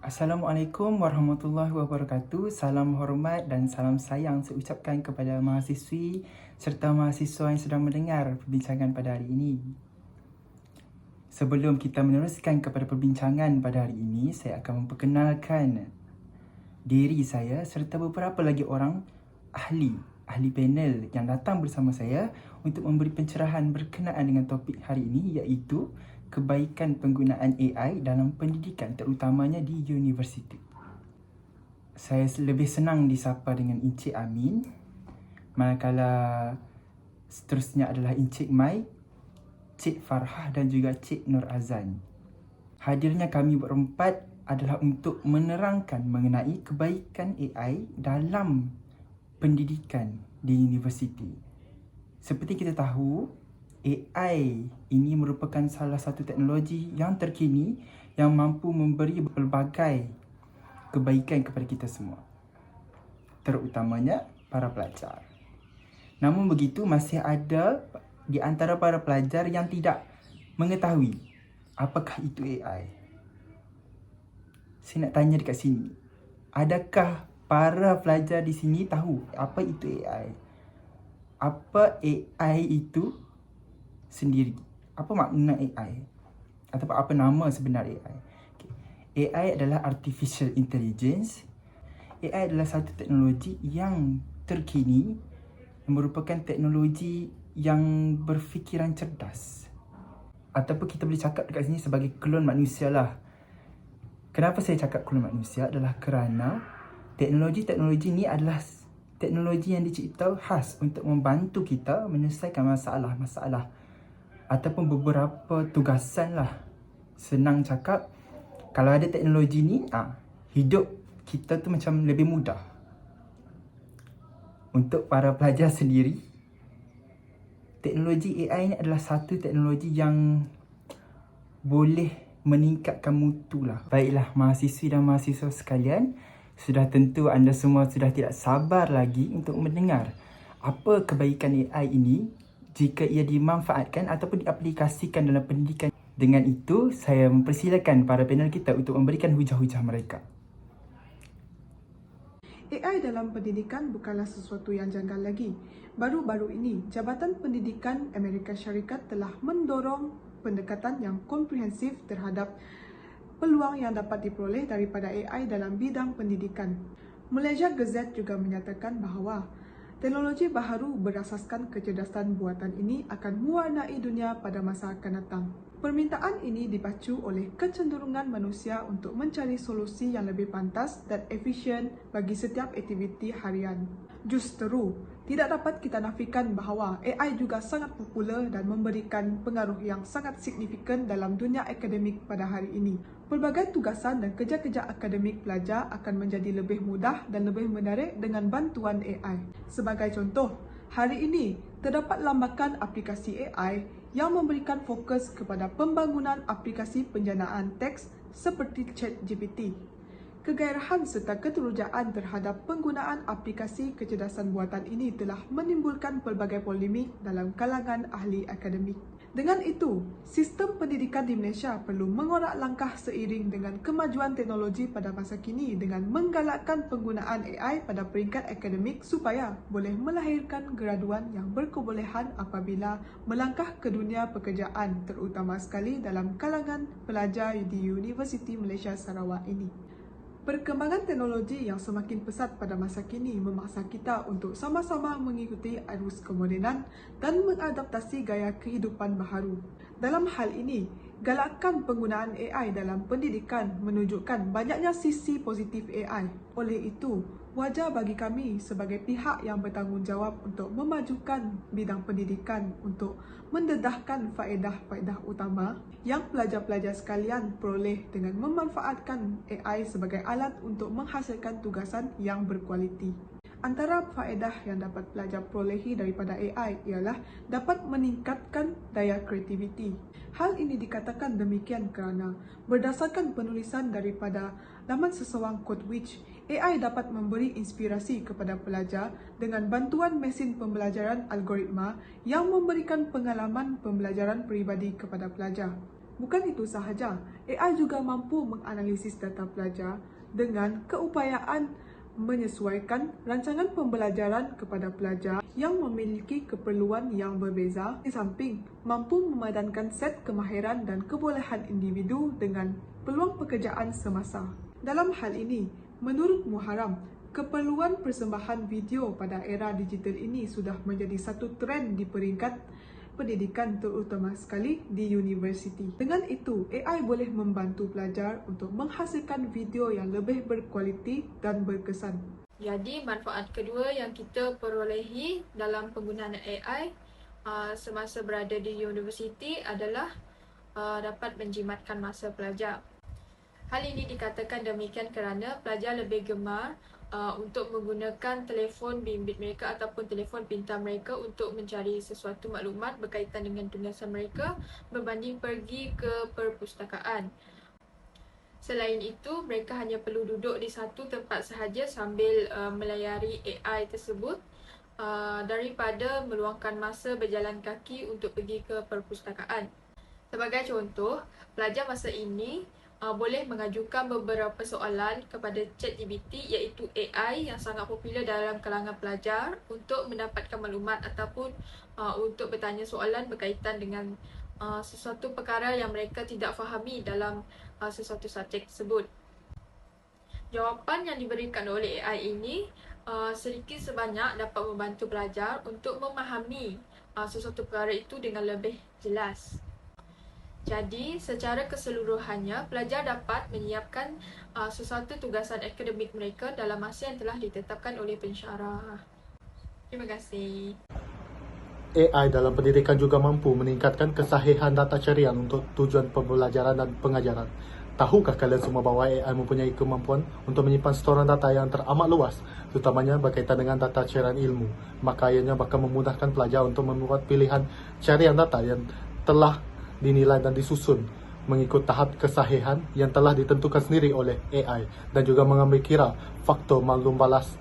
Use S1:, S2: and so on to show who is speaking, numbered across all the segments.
S1: Assalamualaikum warahmatullahi wabarakatuh. Salam hormat dan salam sayang saya ucapkan kepada mahasiswi serta mahasiswa yang sedang mendengar perbincangan pada hari ini. Sebelum kita meneruskan kepada perbincangan pada hari ini, saya akan memperkenalkan diri saya serta beberapa lagi orang ahli panel yang datang bersama saya untuk memberi pencerahan berkenaan dengan topik hari ini, iaitu kebaikan penggunaan AI dalam pendidikan, terutamanya di universiti. Saya lebih senang disapa dengan Encik Amin, manakala seterusnya adalah Encik Mai, Cik Farhah dan juga Cik Nur Azan. Hadirnya kami berempat adalah untuk menerangkan mengenai kebaikan AI dalam pendidikan di universiti. Seperti kita tahu, AI ini merupakan salah satu teknologi yang terkini yang mampu memberi pelbagai kebaikan kepada kita semua, terutamanya para pelajar. Namun begitu, masih ada di antara para pelajar yang tidak mengetahui apakah itu AI. Saya nak tanya dekat sini, adakah para pelajar di sini tahu apa itu AI? Apa AI itu sendiri? Apa makna AI? Ataupun apa nama sebenar AI? AI adalah Artificial Intelligence. AI adalah satu teknologi yang terkini, yang merupakan teknologi yang berfikiran cerdas. Ataupun kita boleh cakap dekat sini sebagai klon manusia lah. Kenapa saya cakap klon manusia? Adalah kerana teknologi-teknologi ni adalah teknologi yang dicipta khas untuk membantu kita menyelesaikan masalah-masalah ataupun beberapa tugasan lah. Senang cakap, kalau ada teknologi ni, hidup kita tu macam lebih mudah. Untuk para pelajar sendiri, teknologi AI ni adalah satu teknologi yang boleh meningkatkan mutu lah. Baiklah mahasiswi dan mahasiswa sekalian, sudah tentu anda semua sudah tidak sabar lagi untuk mendengar apa kebaikan AI ini jika ia dimanfaatkan ataupun diaplikasikan dalam pendidikan. Dengan itu, saya mempersilakan para panel kita untuk memberikan hujah-hujah mereka.
S2: AI dalam pendidikan bukanlah sesuatu yang janggal lagi. Baru-baru ini, Jabatan Pendidikan Amerika Syarikat telah mendorong pendekatan yang komprehensif terhadap peluang yang dapat diperoleh daripada AI dalam bidang pendidikan. Malaysia Gazette juga menyatakan bahawa teknologi baharu berasaskan kecerdasan buatan ini akan mewarnai dunia pada masa akan datang. Permintaan ini dipacu oleh kecenderungan manusia untuk mencari solusi yang lebih pantas dan efisien bagi setiap aktiviti harian. Justeru, tidak dapat kita nafikan bahawa AI juga sangat popular dan memberikan pengaruh yang sangat signifikan dalam dunia akademik pada hari ini. Pelbagai tugasan dan kerja-kerja akademik pelajar akan menjadi lebih mudah dan lebih menarik dengan bantuan AI. Sebagai contoh, hari ini terdapat lambakan aplikasi AI yang memberikan fokus kepada pembangunan aplikasi penjanaan teks seperti ChatGPT. Kegairahan serta keterujaan terhadap penggunaan aplikasi kecerdasan buatan ini telah menimbulkan pelbagai polemik dalam kalangan ahli akademik. Dengan itu, sistem pendidikan di Malaysia perlu mengorak langkah seiring dengan kemajuan teknologi pada masa kini dengan menggalakkan penggunaan AI pada peringkat akademik supaya boleh melahirkan graduan yang berkebolehan apabila melangkah ke dunia pekerjaan, terutama sekali dalam kalangan pelajar di Universiti Malaysia Sarawak ini. Perkembangan teknologi yang semakin pesat pada masa kini memaksa kita untuk sama-sama mengikuti arus kemodenan dan mengadaptasi gaya kehidupan baharu. Dalam hal ini, galakan penggunaan AI dalam pendidikan menunjukkan banyaknya sisi positif AI. Oleh itu, wajar bagi kami sebagai pihak yang bertanggungjawab untuk memajukan bidang pendidikan untuk mendedahkan faedah-faedah utama yang pelajar-pelajar sekalian peroleh dengan memanfaatkan AI sebagai alat untuk menghasilkan tugasan yang berkualiti. Antara faedah yang dapat pelajar perolehi daripada AI ialah dapat meningkatkan daya kreativiti. Hal ini dikatakan demikian kerana berdasarkan penulisan daripada laman seseorang CodeWitch, AI dapat memberi inspirasi kepada pelajar dengan bantuan mesin pembelajaran algoritma yang memberikan pengalaman pembelajaran peribadi kepada pelajar. Bukan itu sahaja, AI juga mampu menganalisis data pelajar dengan keupayaan menyesuaikan rancangan pembelajaran kepada pelajar yang memiliki keperluan yang berbeza, di samping mampu memadankan set kemahiran dan kebolehan individu dengan peluang pekerjaan semasa. Dalam hal ini, menurut Muharram, keperluan persembahan video pada era digital ini sudah menjadi satu trend di peringkat pendidikan, terutama sekali di universiti. Dengan itu, AI boleh membantu pelajar untuk menghasilkan video yang lebih berkualiti dan berkesan.
S3: Jadi manfaat kedua yang kita perolehi dalam penggunaan AI semasa berada di universiti adalah dapat menjimatkan masa pelajar. Hal ini dikatakan demikian kerana pelajar lebih gemar untuk menggunakan telefon bimbit mereka ataupun telefon pintar mereka untuk mencari sesuatu maklumat berkaitan dengan tugasan mereka berbanding pergi ke perpustakaan. Selain itu, mereka hanya perlu duduk di satu tempat sahaja sambil melayari AI tersebut daripada meluangkan masa berjalan kaki untuk pergi ke perpustakaan. Sebagai contoh, pelajar masa ini boleh mengajukan beberapa soalan kepada ChatGPT iaitu AI yang sangat popular dalam kalangan pelajar untuk mendapatkan maklumat ataupun untuk bertanya soalan berkaitan dengan sesuatu perkara yang mereka tidak fahami dalam sesuatu subjek tersebut. Jawapan yang diberikan oleh AI ini sedikit sebanyak dapat membantu pelajar untuk memahami sesuatu perkara itu dengan lebih jelas. Jadi, secara keseluruhannya, pelajar dapat menyiapkan sesuatu tugasan akademik mereka dalam masa yang telah ditetapkan oleh pensyarah. Terima kasih.
S4: AI dalam pendidikan juga mampu meningkatkan kesahihan data carian untuk tujuan pembelajaran dan pengajaran. Tahukah kalian semua bahawa AI mempunyai kemampuan untuk menyimpan storan data yang teramat luas, terutamanya berkaitan dengan data carian ilmu. Maka ianya bakal memudahkan pelajar untuk membuat pilihan carian data yang telah dinilai dan disusun mengikut tahap kesahihan yang telah ditentukan sendiri oleh AI dan juga mengambil kira faktor maklum balas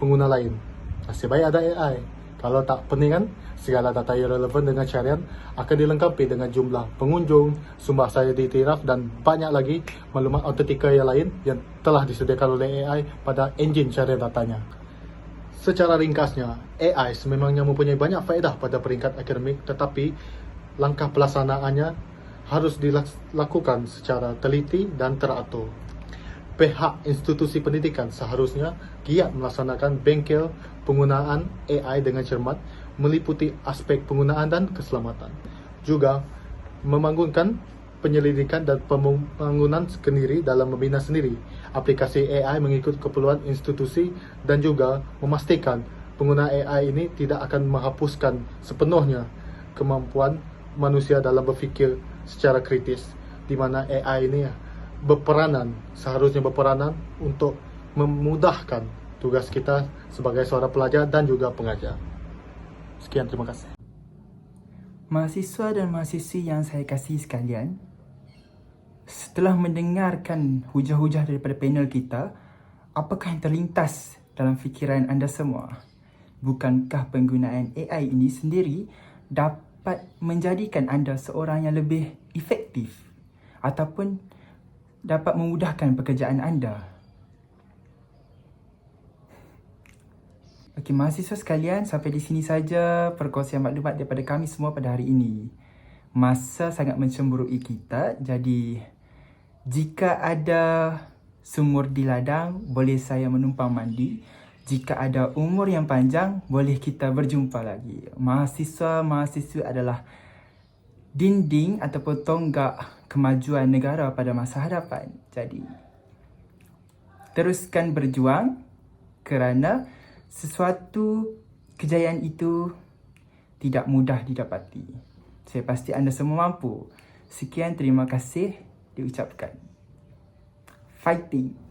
S4: pengguna lain. Nasib baik ada AI. Kalau tak peningan, segala data yang relevan dengan carian akan dilengkapi dengan jumlah pengunjung, sumber saya diiktiraf dan banyak lagi maklumat autentika yang lain yang telah disediakan oleh AI pada enjin carian datanya. Secara ringkasnya, AI sememangnya mempunyai banyak faedah pada peringkat akademik, tetapi langkah pelaksanaannya harus dilakukan secara teliti dan teratur. Pihak institusi pendidikan seharusnya giat melaksanakan bengkel penggunaan AI dengan cermat, meliputi aspek penggunaan dan keselamatan. Juga membangunkan penyelidikan dan pembangunan sendiri dalam membina sendiri aplikasi AI mengikut keperluan institusi dan juga memastikan pengguna AI ini tidak akan menghapuskan sepenuhnya kemampuan manusia dalam berfikir secara kritis, di mana AI ini seharusnya berperanan untuk memudahkan tugas kita sebagai seorang pelajar dan juga pengajar. Sekian, terima kasih.
S1: Mahasiswa dan mahasiswi yang saya kasihi sekalian, setelah mendengarkan hujah-hujah daripada panel kita, apakah yang terlintas dalam fikiran anda semua? Bukankah penggunaan AI ini sendiri dapat menjadikan anda seorang yang lebih efektif ataupun dapat memudahkan pekerjaan anda? Okey, mahasiswa sekalian, sampai di sini saja perkongsian maklumat daripada kami semua pada hari ini. Masa sangat mencemburui kita, jadi jika ada sumur di ladang, boleh saya menumpang mandi. Jika ada umur yang panjang, boleh kita berjumpa lagi. Mahasiswa-mahasiswi adalah dinding ataupun tonggak kemajuan negara pada masa hadapan. Jadi, teruskan berjuang kerana sesuatu kejayaan itu tidak mudah didapati. Saya pasti anda semua mampu. Sekian, terima kasih diucapkan. Fighting!